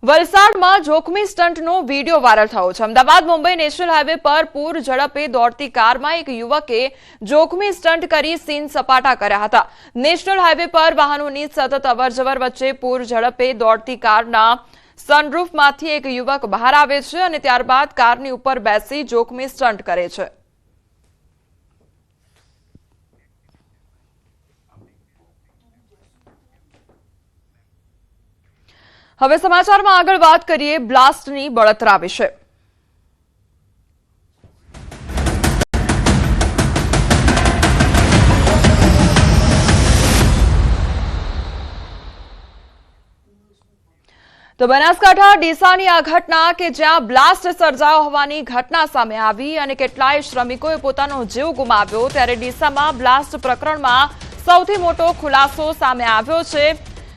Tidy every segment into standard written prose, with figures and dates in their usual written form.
વલસાડમાં જોખમી સ્ટંટનો video viral થયો છે। અમદાવાદ મુંબઈ નેશનલ હાઈવે પર પૂર ઝડપે દોડતી કારમાં એક યુવકે જોખમી સ્ટંટ કરી સીન સપાટા કર્યા હતા। નેશનલ હાઈવે પર વાહનોની સતત અવરજવર વચ્ચે પૂર ઝડપે દોડતી કારના સનરૂફમાંથી એક યુવક બહાર આવે છે અને ત્યારબાદ કારની ઉપર બેસી જોખમી સ્ટંટ કરે છે। હવે સમાચારમાં આગળ વાત કરીએ બ્લાસ્ટની બળતરા વિશે। તો બનાસકાંઠા ડીસાની આ ઘટના કે જ્યાં બ્લાસ્ટ સર્જાયો હોવાની ઘટના સામે આવી અને કેટલાય શ્રમિકોએ પોતાનો જીવ ગુમાવ્યો, ત્યારે ડીસામાં બ્લાસ્ટ પ્રકરણમાં સૌથી મોટો ખુલાસો સામે આવ્યો છે।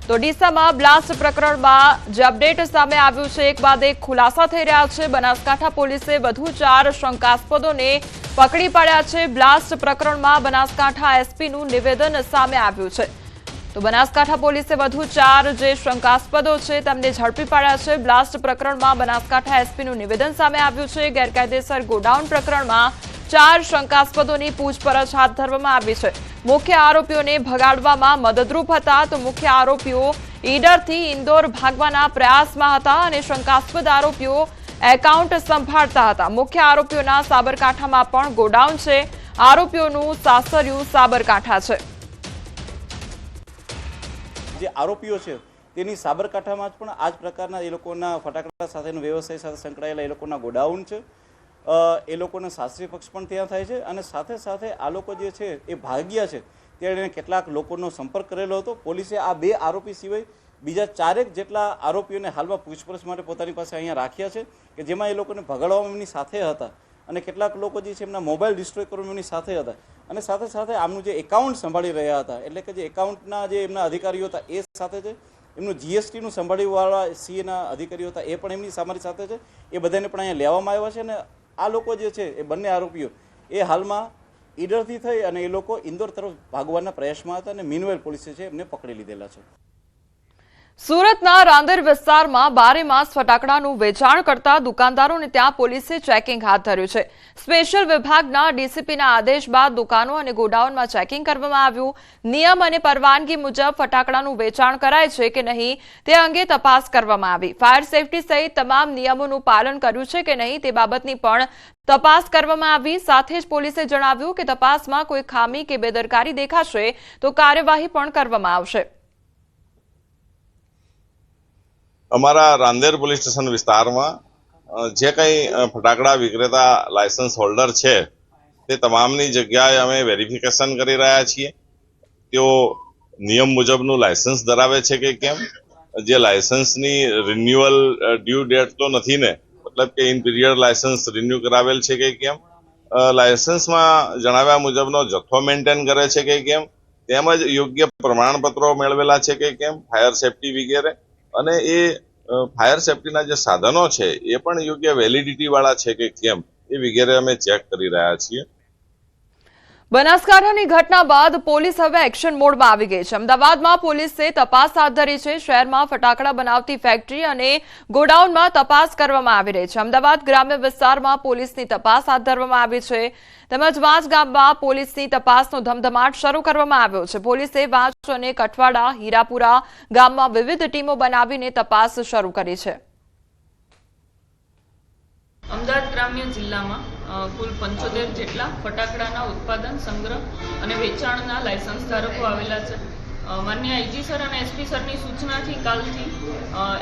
તો ડીસામાં બ્લાસ્ટ પ્રકરણમાં જે અપડેટ સામે આવ્યું છે, એક બાદ એક ખુલાસા થઈ રહ્યા છે। બનાસકાંઠા પોલીસે વધુ 4 શંકાસ્પદોને પકડી પાડ્યા છે। બ્લાસ્ટ પ્રકરણમાં બનાસકાંઠા એસપીનું નિવેદન સામે આવ્યું છે। તો બનાસકાંઠા પોલીસે વધુ 4 જે શંકાસ્પદો છે તેમને ઝડપી પાડ્યા છે। બ્લાસ્ટ પ્રકરણમાં બનાસકાંઠા એસપીનું નિવેદન સામે આવ્યું છે। ગેરકાયદેસર ગોડાઉન પ્રકરણમાં 4 શંકાસ્પદોની પૂછપરછ હાથ ધરવામાં આવી છે। મુખ્ય આરોપીઓને ભગાડવામાં મદદરૂપ હતા, તો મુખ્ય આરોપીઓ ઈડરથી ઇન્દોર ભાગવાના પ્રયાસમાં હતા અને શંકાસ્પદ આરોપીઓ એકાઉન્ટ સંભાળતા હતા। મુખ્ય આરોપીઓના સાબરકાંઠામાં પણ ગોડાઉન છે। આરોપીઓનું સાસરિયું સાબરકાંઠા છે। જે આરોપીઓ છે તેની સાબરકાંઠામાં પણ આ જ પ્રકારના એ લોકોના ફટાકડા સાથેનો વ્યવસાય સાથે સંકળાયેલા એ લોકોના ગોડાઉન છે। એ લોકોનો શાસ્ત્રીય પક્ષ પણ ત્યાં થાય છે અને સાથે સાથે આ લોકો જે છે એ ભાગ્યા છે ત્યારે કેટલાક લોકોનો સંપર્ક કરેલો હતો। પોલીસે આ 2 આરોપી સિવાય બીજા 4 જેટલા આરોપીઓને હાલમાં પૂછપરછ માટે પોતાની પાસે અહીંયા રાખ્યા છે કે જેમાં એ લોકોને ભગાડવામાં એમની સાથે હતા અને કેટલાક લોકો જે છે એમના મોબાઈલ ડિસ્ટ્રોય કરવામાં એમની સાથે હતા અને સાથે સાથે આમનું જે એકાઉન્ટ સંભાળી રહ્યા હતા, એટલે કે જે એકાઉન્ટના જે એમના અધિકારીઓ હતા એ સાથે છે, એમનું જીએસટીનું સંભાળીવાળા સીએના અધિકારીઓ હતા એ પણ એમની અમારી સાથે છે। એ બધાને પણ અહીંયા લેવામાં આવ્યા છે અને આ લોકો જે છે એ બંને આરોપીઓ એ હાલમાં ઈડરથી થઈ અને એ લોકો ઇન્દોર તરફ ભાગવાના પ્રયાસમાં હતા અને મીનવેલ પોલીસે છે એમને પકડી લીધેલા છે। સુરતના રાંદેર વિસ્તારમાં બારેમાસ ફટાકડાનું વેચાણ કરતા દુકાનદારોને ત્યાં પોલીસે ચેકિંગ હાથ ધર્યું છે। સ્પેશિયલ વિભાગના ડીસીપીના આદેશ બાદ દુકાનો અને ગોડાઉનમાં ચેકિંગ કરવામાં આવ્યું। નિયમ અને પરવાનગી મુજબ ફટાકડાનું વેચાણ કરાય છે કે નહીં તે અંગે તપાસ કરવામાં આવી। ફાયર સેફટી સહિત તમામ નિયમોનું પાલન કર્યું છે કે નહીં તે બાબતની પણ તપાસ કરવામાં આવી। સાથે જ પોલીસે જણાવ્યું કે તપાસમાં કોઈ ખામી કે બેદરકારી દેખાશે તો કાર્યવાહી પણ કરવામાં આવશે। અમારા રાંદેર પોલીસ સ્ટેશન વિસ્તારમાં જે કંઈ ફટાકડા વિક્રેતા લાયસન્સ હોલ્ડર છે તે તમામની જગ્યાએ અમે વેરિફિકેશન કરી રહ્યા છીએ। તેઓ નિયમ મુજબનું લાયસન્સ ધરાવે છે કે કેમ, જે લાયસન્સની રિન્યુઅલ ડ્યુ ડેટ તો નથી ને, મતલબ કે ઇન પીરિયડ લાયસન્સ રિન્યુ કરાવેલ છે કે કેમ, લાયસન્સમાં જણાવ્યા મુજબનો જથ્થો મેન્ટેન કરે છે કે કેમ, તેમજ યોગ્ય પ્રમાણપત્રો મેળવેલા છે કે કેમ, ફાયર સેફટી વગેરે, અને એ ફાયર સેફટીના જે સાધનો છે એ પણ યોગ્ય વેલિડિટી વાળા છે કે કેમ એ વગેરે અમે ચેક કરી રહ્યા છીએ। બનાસકાંઠાની ઘટના બાદ પોલીસ હવે એક્શન મોડમાં આવી ગઈ છે। અમદાવાદમાં પોલીસે તપાસ હાથ ધરી છે। શહેરમાં ફટાકડા બનાવતી ફેક્ટરી અને ગોડાઉનમાં તપાસ કરવામાં આવી રહી છે। અમદાવાદ ગ્રામ્ય વિસ્તારમાં પોલીસની તપાસ હાથ ધરવામાં આવી છે, તેમજ વાંચ ગામમાં પોલીસની તપાસનો ધમધમાટ શરૂ કરવામાં આવ્યો છે। પોલીસે વાંચ અને કઠવાડા, હીરાપુરા ગામમાં વિવિધ ટીમો બનાવીને તપાસ શરૂ કરી છે। અમદાવાદ ગ્રામ્ય જિલ્લામાં કુલ 75 જેટલા ફટાકડાના ઉત્પાદન, સંગ્રહ અને વેચાણના લાયસન્સ ધારકો આવેલા છે। માન્ય આઈજી સર અને એસપી સરની સૂચનાથી કાલથી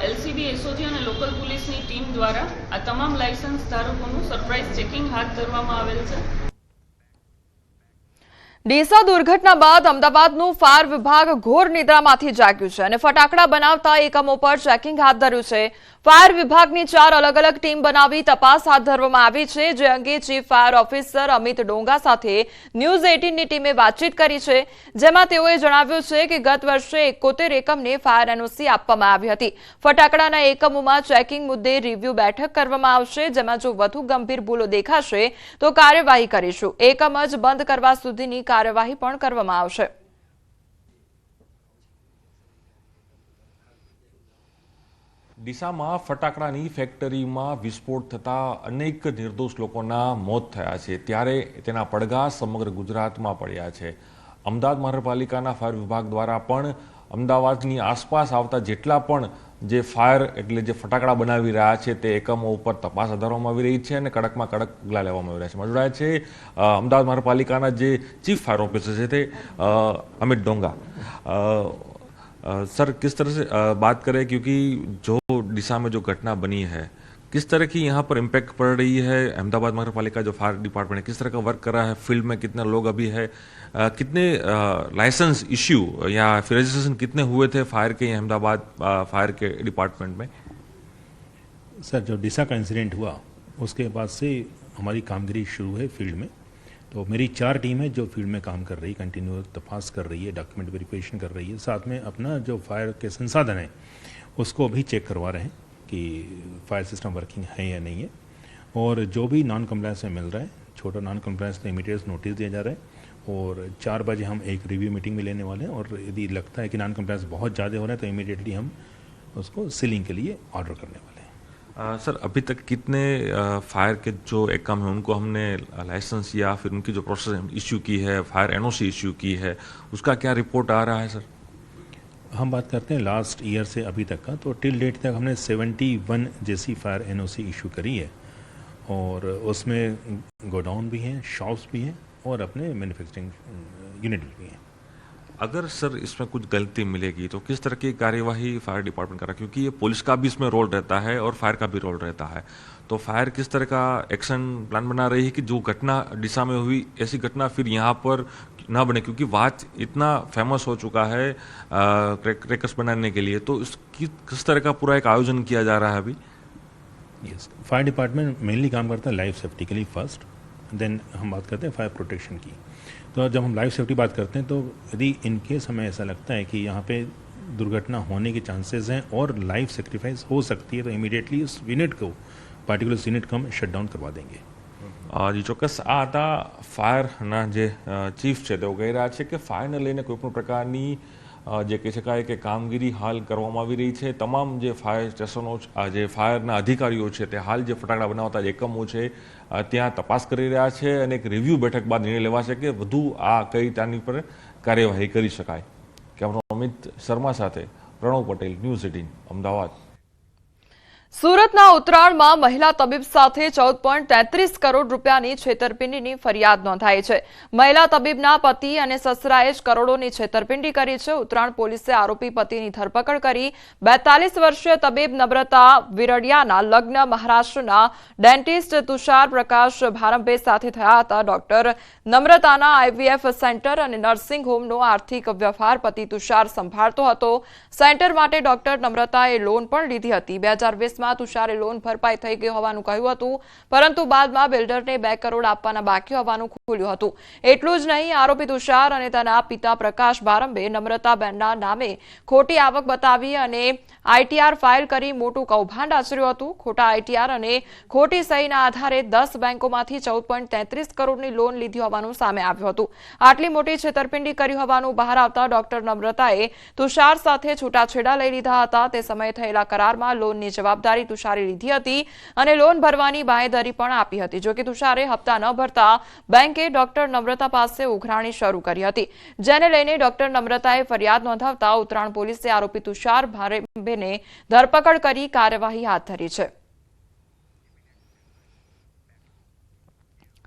એલસીબી, એસઓજી અને લોકલ પોલીસની ટીમ દ્વારા આ તમામ લાયસન્સ ધારકોનું સરપ્રાઇઝ ચેકિંગ હાથ ધરવામાં આવેલ છે। ડીસા દુર્ઘટના બાદ અમદાવાદનું ફાયર વિભાગ ઘોર નિદ્રામાંથી જાગ્યું છે અને ફટાકડા બનાવતા એકમો પર ચેકિંગ હાથ ધર્યું છે। ફાયર વિભાગની 4 અલગ અલગ ટીમ બનાવી તપાસ હાથ ધરવામાં આવી છે, જે અંગે chief fire officer Amit Donga સાથે ન્યૂઝ 18ની ટીમે વાતચીત કરી છે, જેમાં તેઓએ જણાવ્યું છે કે ગત વર્ષે 71 એકમને ફાયર એનઓસી આપવામાં આવી હતી। ફટાકડાના એકમોમાં ચેકિંગ મુદ્દે રિવ્યુ બેઠક કરવામાં આવશે, જેમાં જો વધુ ગંભીર ભૂલો દેખાશે તો કાર્યવાહી કરીશું। એકમ જ બંધ કરવા સુધીની કાર્યવાહી પણ કરવામાં આવશે। ડીસામાં ફટાકડાની ફેક્ટરીમાં વિસ્ફોટ થતાં અનેક નિર્દોષ લોકોના મોત થયા છે, ત્યારે તેના પડઘા સમગ્ર ગુજરાતમાં પડ્યા છે. અમદાવાદ મહાનગરપાલિકાના ફાયર વિભાગ દ્વારા પણ અમદાવાદની આસપાસ આવતા જેટલા પણ જે ફાયર એટલે જે ફટાકડા બનાવી રહ્યા છે તે એકમો ઉપર તપાસ વધારવામાં આવી રહી છે અને કડકમાં કડક પગલાં લેવામાં આવી રહ્યા છે. જોડાયા છે અમદાવાદ મહાનગરપાલિકાના જે चीफ फायर ऑफिसर से थे अमित डोंगा. सर, किस तरह से बात करें, क्योंकि जो दिशा में जो घटना बनी है, किस तरह की यहाँ पर इम्पैक्ट पड़ रही है? अहमदाबाद महानगर पालिका जो फायर डिपार्टमेंट है किस तरह का वर्क कर रहा है, फील्ड में कितने लोग अभी है, कितने लाइसेंस इश्यू या फिर रजिस्ट्रेशन कितने हुए थे फायर के अहमदाबाद फायर के डिपार्टमेंट में? सर, जो डिसा का इंसिडेंट हुआ उसके बाद से हमारी कामगिरी शुरू है फील्ड में. तो मेरी 4 टीम है जो फील्ड में काम कर रही है, कंटिन्यू तपास कर रही है, डॉक्यूमेंट वेरिफिकेशन कर रही है, साथ में अपना जो फायर के संसाधन है उसको भी चेक करवा रहे हैं कि फायर सिस्टम वर्किंग है या नहीं है. और जो भी नॉन कंप्लायंस में मिल रहा है, छोटा नॉन कंप्लायंस तो इमीडिएट नोटिस दिया जा रहा है. और 4 बजे हम एक रिव्यू मीटिंग में लेने वाले हैं और यदि लगता है कि नॉन कंप्लायंस बहुत ज़्यादा हो रहा है तो इमीडिएटली हम उसको सीलिंग के लिए ऑर्डर करने वाले हैं. सर, अभी तक कितने फायर के जो एकम हैं उनको हमने लाइसेंस या फिर उनकी जो प्रोसेस इश्यू की है, फायर एनओसी इश्यू की है, उसका क्या रिपोर्ट आ रहा है सर? हम बात करते हैं लास्ट ईयर से अभी तक का, तो टिल डेट तक हमने 71 जैसी फायर एनओसी इशू करी है. और उसमें गोडाउन भी हैं, शॉप्स भी हैं और अपने मैन्युफैक्चरिंग यूनिट भी हैं. अगर सर इसमें कुछ गलती मिलेगी तो किस तरह की कार्यवाही फायर डिपार्टमेंट करा, क्योंकि ये पुलिस का भी इसमें रोल रहता है और फायर का भी रोल रहता है, तो फायर किस तरह का एक्शन प्लान बना रही है कि जो घटना दिशा में हुई ऐसी घटना फिर यहाँ पर ना बने, क्योंकि वाच इतना फेमस हो चुका है क्रैकर्स बनाने के लिए, तो इसकी किस तरह का पूरा एक आयोजन किया जा रहा है अभी? यस, फायर डिपार्टमेंट मेनली काम करता है लाइफ सेफ्टी के लिए फर्स्ट, देन हम बात करते हैं फायर प्रोटेक्शन की. तो जब हम लाइफ सेफ्टी बात करते हैं तो यदि इनकेस हमें ऐसा लगता है कि यहाँ पे दुर्घटना होने के चांसेस हैं और लाइफ सेक्रीफाइस हो सकती है तो इमीडिएटली उस यूनिट को पार्टिकुलर यूनिट को हम शटडाउन करवा देंगे. जी ચોક્કસ. આ હતા ફાયરના જે ચીફ છે તેઓ કહી રહ્યા છે કે ફાયરને લઈને કોઈપણ પ્રકારની જે કહી શકાય કે કામગીરી હાલ કરવામાં આવી રહી છે. તમામ જે ફાયર સ્ટેશનો જે ફાયરના અધિકારીઓ છે તે હાલ જે ફટાકડા બનાવતા જે એકમો છે ત્યાં તપાસ કરી રહ્યા છે અને એક રિવ્યૂ બેઠક બાદ નિર્ણય લેવાશે કે વધુ આ કઈ તાની પર કાર્યવાહી કરી શકાય. કેમેરા અમિત શર્મા સાથે પ્રણવ પટેલ, ન્યૂઝ 18 અમદાવાદ. સુરતના ઉત્તરાયણમાં મહિલા તબીબ સાથે 14.33 કરોડ રૂપિયાની છેતરપિંડીની ફરિયાદ નોંધાઈ છે. મહિલા તબીબના પતિ અને સસરાએ જ કરોડોની છેતરપિંડી કરી છે. ઉત્તરાયણ પોલીસે આરોપી પતિની ધરપકડ કરી 42 વર્ષીય તબીબ નમ્રતા વિરડિયાના લગ્ન મહારાષ્ટ્રના ડેન્ટિસ્ટ તુષાર પ્રકાશ ભારંભે સાથે થયા હતા. ડોક્ટર નમ્રતાના આઈવીએફ સેન્ટર અને નર્સિંગ હોમનો આર્થિક વ્યવહાર પતિ તુષાર સંભાળતો હતો. સેન્ટર માટે ડોક્ટર નમ્રતાએ લોન પણ લીધી હતી. 2020 તુષારે લોન ભરપાઈ થઈ ગઈ હોવાનું કહ્યું હતું, પરંતુ બાદમાં બિલ્ડરને 2 કરોડ આપવાના બાકી હોવાનું ખુલ્યું હતું. એટલું જ નહીં, આરોપી તુષાર અને તેના પિતા પ્રકાશ ભારંભે નમ્રતાબેનના નામે ખોટી આવક બતાવી અને આઈટીઆર ફાઇલ કરી મોટું કૌભાંડ આચર્યું હતું. ખોટા આઈટીઆર અને ખોટી સહીના આધારે 10 બેંકોમાંથી 14.33 કરોડની લોન લીધી હોવાનું સામે આવ્યું હતું. આટલી મોટી છેતરપિંડી કરી હોવાનું બહાર આવતા ડોક્ટર નમ્રતાએ તુષાર સાથે છૂટાછેડા લઈ લીધા હતા. તે સમયે થયેલા કરારમાં લોનની જવાબદારી તુષારે લીધી હતી અને લોન ભરવાની બાંહેધરી પણ આપી હતી. જોકે તુષારે હપ્તા ન ભરતા બેંકે ડોક્ટર નમ્રતા પાસે ઉઘરાણી શરૂ કરી હતી, જેને લઈને ડોક્ટર નમ્રતાએ ફરિયાદ નોંધાવતા ઉત્તરાયણ પોલીસે આરોપી તુષાર ભારંભેને ધરપકડ કરી કાર્યવાહી હાથ ધરી છે.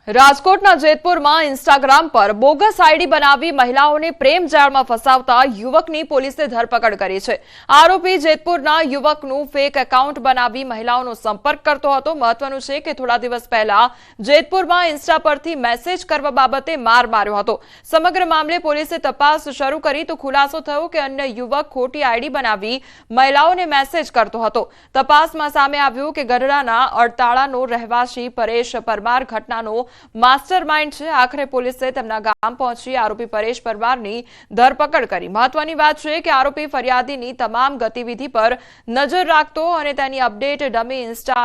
રાજકોટના જેતપુરમાં ઇન્સ્ટાગ્રામ પર બોગસ આઈડી બનાવી મહિલાઓને પ્રેમ જાળમાં ફસાવતા યુવકની પોલીસે ધરપકડ કરી છે. આરોપી જેતપુરના યુવકનું ફેક એકાઉન્ટ બનાવી મહિલાઓનો સંપર્ક કરતો હતો. મહત્વનું છે કે થોડા દિવસ પહેલા જેતપુરમાં ઇન્સ્ટા પરથી મેસેજ કરવા બાબતે માર માર્યો હતો. સમગ્ર મામલે પોલીસે તપાસ શરૂ કરી તો ખુલાસો થયો કે અન્ય યુવક ખોટી આઈડી બનાવી મહિલાઓને મેસેજ કરતો હતો. તપાસમાં સામે આવ્યું કે ગઢડાના અડતાળાનો રહેવાસી પરેશ પરમાર ઘટનાનો માસ્ટર માઇન્ડ છે. આખરે પોલીસે તેમના ગામ પહોંચી આરોપી પરેશ પરમારની ધરપકડ કરી. મહત્વની વાત છે કે આરોપી ફરિયાદીની તમામ ગતિવિધિ પર નજર રાખતો અને તેની અપડેટ ડમી ઇન્સ્ટા